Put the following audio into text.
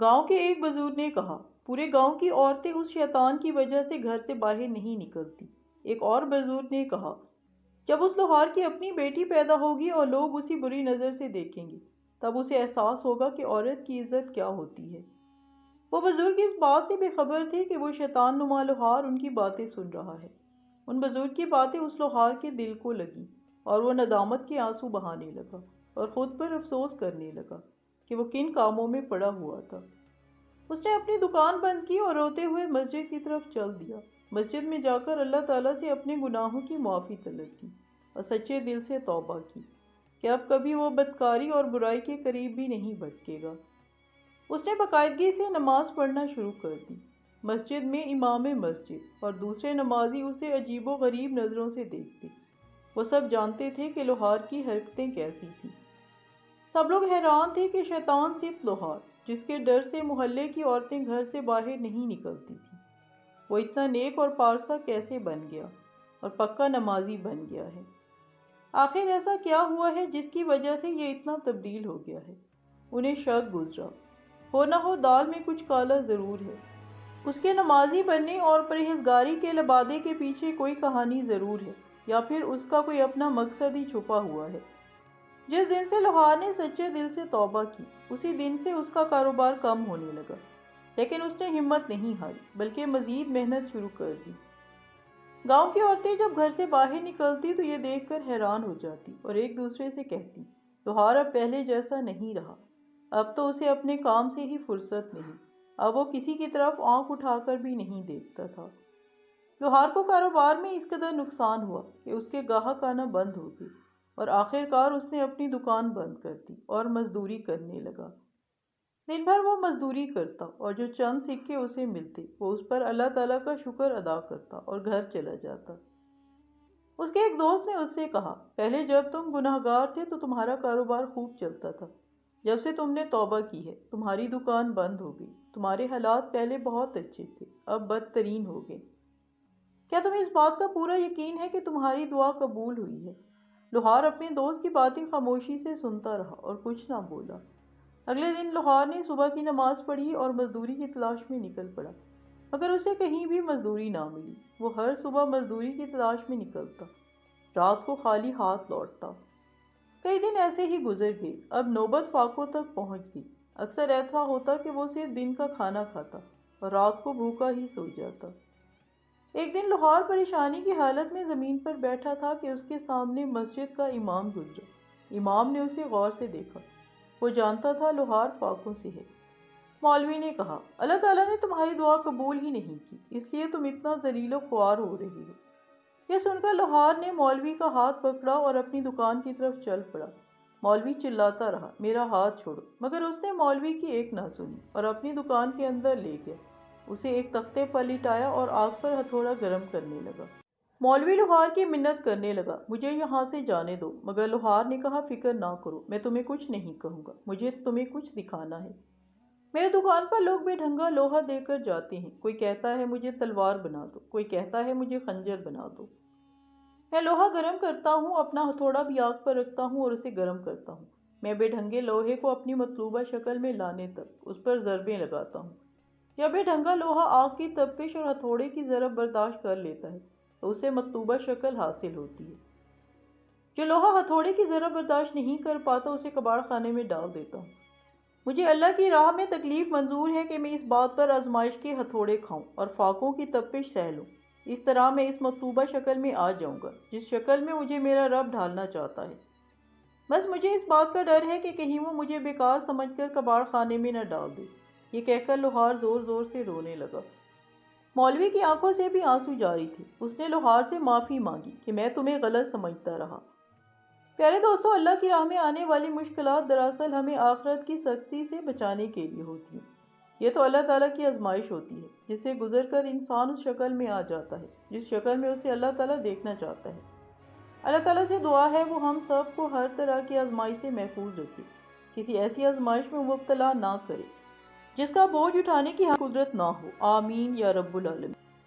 گاؤں کے ایک بزرگ نے کہا، پورے گاؤں کی عورتیں اس شیطان کی وجہ سے گھر سے باہر نہیں نکلتی۔ ایک اور بزرگ نے کہا، جب اس لوہار کی اپنی بیٹی پیدا ہوگی اور لوگ اسی بری نظر سے دیکھیں گے، تب اسے احساس ہوگا کہ عورت کی عزت کیا ہوتی ہے۔ وہ بزرگ اس بات سے بے خبر تھے کہ وہ شیطان نما لوہار ان کی باتیں سن رہا ہے۔ ان بزرگ کی باتیں اس لوہار کے دل کو لگیں اور وہ ندامت کے آنسو بہانے لگا اور خود پر افسوس کرنے لگا کہ وہ کن کاموں میں پڑا ہوا تھا۔ اس نے اپنی دکان بند کی اور روتے ہوئے مسجد کی طرف چل دیا۔ مسجد میں جا کر اللہ تعالیٰ سے اپنے گناہوں کی معافی طلب کی اور سچے دل سے توبہ کی کہ اب کبھی وہ بدکاری اور برائی کے قریب بھی نہیں بھٹکے گا۔ اس نے باقاعدگی سے نماز پڑھنا شروع کر دی۔ مسجد میں امام مسجد اور دوسرے نمازی اسے عجیب و غریب نظروں سے دیکھتے۔ وہ سب جانتے تھے کہ لوہار کی حرکتیں کیسی تھیں۔ سب لوگ حیران تھے کہ شیطان صرف لوہار، جس کے ڈر سے محلے کی عورتیں گھر سے باہر نہیں نکلتی تھیں، وہ اتنا نیک اور پارسا کیسے بن گیا اور پکا نمازی بن گیا ہے۔ آخر ایسا کیا ہوا ہے جس کی وجہ سے یہ اتنا تبدیل ہو گیا ہے؟ انہیں شک گزرا، ہو نہ ہو دال میں کچھ کالا ضرور ہے۔ اس کے نمازی بننے اور پرہیزگاری کے لبادے کے پیچھے کوئی کہانی ضرور ہے، یا پھر اس کا کوئی اپنا مقصد ہی چھپا ہوا ہے۔ جس دن سے لوہار نے سچے دل سے توبہ کی، اسی دن سے اس کا کاروبار کم ہونے لگا، لیکن اس نے ہمت نہیں ہاری بلکہ مزید محنت شروع کر دی۔ گاؤں کی عورتیں جب گھر سے باہر نکلتی تو یہ دیکھ کر حیران ہو جاتی اور ایک دوسرے سے کہتی، لوہار اب پہلے جیسا نہیں رہا، اب تو اسے اپنے کام سے ہی فرصت نہیں، اب وہ کسی کی طرف آنکھ اٹھا کر بھی نہیں دیکھتا تھا۔ لوہار کو کاروبار میں اس قدر نقصان ہوا کہ اس کے گاہک آنا بند ہو گئے اور آخر کار اس نے اپنی دکان بند کر دی اور مزدوری کرنے لگا۔ دن بھر وہ مزدوری کرتا اور جو چند سکے اسے ملتے وہ اس پر اللہ تعالیٰ کا شکر ادا کرتا اور گھر چلا جاتا۔ اس کے ایک دوست نے اس سے کہا، پہلے جب تم گناہگار تھے تو تمہارا کاروبار خوب چلتا تھا، جب سے تم نے توبہ کی ہے تمہاری دکان بند ہو گئی، تمہارے حالات پہلے بہت اچھے تھے اب بدترین ہو گئے۔ کیا تمہیں اس بات کا پورا یقین ہے کہ تمہاری دعا قبول ہوئی ہے؟ لوہار اپنے دوست کی باتیں خاموشی سے سنتا رہا اور کچھ نہ بولا۔ اگلے دن لوہار نے صبح کی نماز پڑھی اور مزدوری کی تلاش میں نکل پڑا، مگر اسے کہیں بھی مزدوری نہ ملی۔ وہ ہر صبح مزدوری کی تلاش میں نکلتا، رات کو خالی ہاتھ لوٹتا۔ کئی دن ایسے ہی گزر گئے۔ اب نوبت فاقوں تک پہنچ گئی۔ اکثر ایسا ہوتا کہ وہ صرف دن کا کھانا کھاتا اور رات کو بھوکا ہی سو جاتا۔ ایک دن لوہار پریشانی کی حالت میں زمین پر بیٹھا تھا کہ اس کے سامنے مسجد کا امام گزرا۔ امام نے اسے غور سے دیکھا، وہ جانتا تھا لوہار فاقوں سے ہے۔ مولوی نے کہا، اللہ تعالیٰ نے تمہاری دعا قبول ہی نہیں کی، اس لیے تم اتنا ذلیل و خوار ہو رہی ہو۔ یہ سن کر لوہار نے مولوی کا ہاتھ پکڑا اور اپنی دکان کی طرف چل پڑا۔ مولوی چلاتا رہا، میرا ہاتھ چھوڑو، مگر اس نے مولوی کی ایک نہ سنی اور اپنی دکان کے اندر لے گیا۔ اسے ایک تختے پر لٹایا اور آگ پر ہتھوڑا گرم کرنے لگا۔ مولوی لوہار کی منت کرنے لگا، مجھے یہاں سے جانے دو، مگر لوہار نے کہا، فکر نہ کرو، میں تمہیں کچھ نہیں کہوں گا، مجھے تمہیں کچھ دکھانا ہے۔ میرے دکان پر لوگ بے ڈھنگا لوہا دے کر جاتے ہیں، کوئی کہتا ہے مجھے تلوار بنا دو، کوئی کہتا ہے مجھے خنجر بنا دو۔ میں لوہا گرم کرتا ہوں، اپنا ہتھوڑا بھی آگ پر رکھتا ہوں اور اسے گرم کرتا ہوں۔ میں بے ڈھنگے لوہے کو اپنی مطلوبہ شکل میں لانے تک اس پر ضربیں لگاتا ہوں۔ جب بے ڈھنگا لوہا آگ کی تپش اور ہتھوڑے کی ضرب برداشت کر لیتا ہے تو اسے مطلوبہ شکل حاصل ہوتی ہے۔ جو لوہا ہتھوڑے کی ضرب برداشت نہیں کر پاتا اسے کباڑ خانے میں ڈال دیتا ہوں۔ مجھے اللہ کی راہ میں تکلیف منظور ہے کہ میں اس بات پر آزمائش کے ہتھوڑے کھاؤں اور فاقوں کی تپش سہ لوں۔ اس طرح میں اس مطلوبہ شکل میں آ جاؤں گا جس شکل میں مجھے میرا رب ڈھالنا چاہتا ہے۔ بس مجھے اس بات کا ڈر ہے کہ کہیں وہ مجھے بیکار سمجھ کر کباڑ خانے میں نہ ڈال دے۔ یہ کہہ کر لوہار زور زور سے رونے لگا۔ مولوی کی آنکھوں سے بھی آنسو جاری تھے۔ اس نے لوہار سے معافی مانگی کہ میں تمہیں غلط سمجھتا رہا۔ پیارے دوستو، اللہ کی راہ میں آنے والی مشکلات دراصل ہمیں آخرت کی سختی سے بچانے کے لیے ہوتی ہیں۔ یہ تو اللہ تعالیٰ کی آزمائش ہوتی ہے جس سے گزر کر انسان اس شکل میں آ جاتا ہے جس شکل میں اسے اللہ تعالیٰ دیکھنا چاہتا ہے۔ اللہ تعالیٰ سے دعا ہے وہ ہم سب کو ہر طرح کی آزمائش سے محفوظ رکھے، کسی ایسی آزمائش میں مبتلا نہ کرے جس کا بوجھ اٹھانے کی قدرت نہ ہو۔ آمین یا رب العالمین۔